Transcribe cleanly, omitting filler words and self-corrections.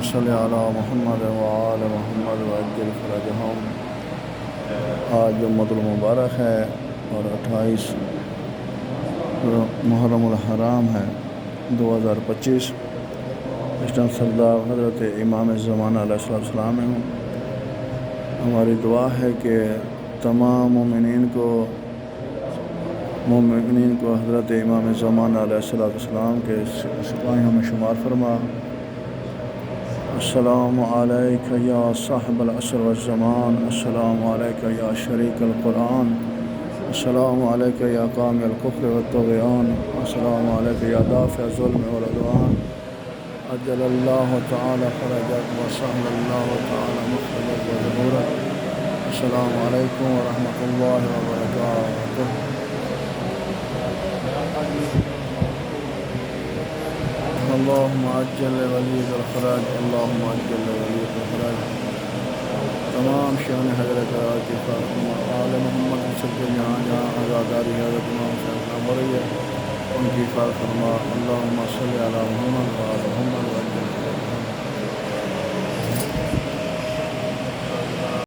صل علی محمد وآل محمد وعجل فرجهم۔ آج جمعۃ المبارک ہے اور 28 محرم الحرام ہے 2025۔ اس ٹائم سردار حضرت امام زمانہ علیہ السلام ہیں۔ ہماری دعا ہے کہ تمام مومنین کو حضرت امام زمانہ علیہ السلام کے سپاہیوں میں شمار فرما۔ السلام علیک یا صاحب العصر والزمان، السلام علیک یا شریک القرآن، السلام علیک یا قامی الکفر والطغیان، السلام علیک یا دافع الظلم والعدوان، عجل اللہ تعالی فرجک وسهل اللہ تعالی مخرجک وظہورک۔ السلام علیکم ورحمۃ اللہ وبرکاتہ۔ اللہم عجل ولیک الخراج، اللہم عجل ولیک الخراج۔ تمام شان حضرت کی فاطمہ آل محمد سب جہاں جہاں آزاداری حضرت امام صاحب ہو رہی ہے ان کی حفاظت فرما۔ اللہم صلی علی محمد وآل محمد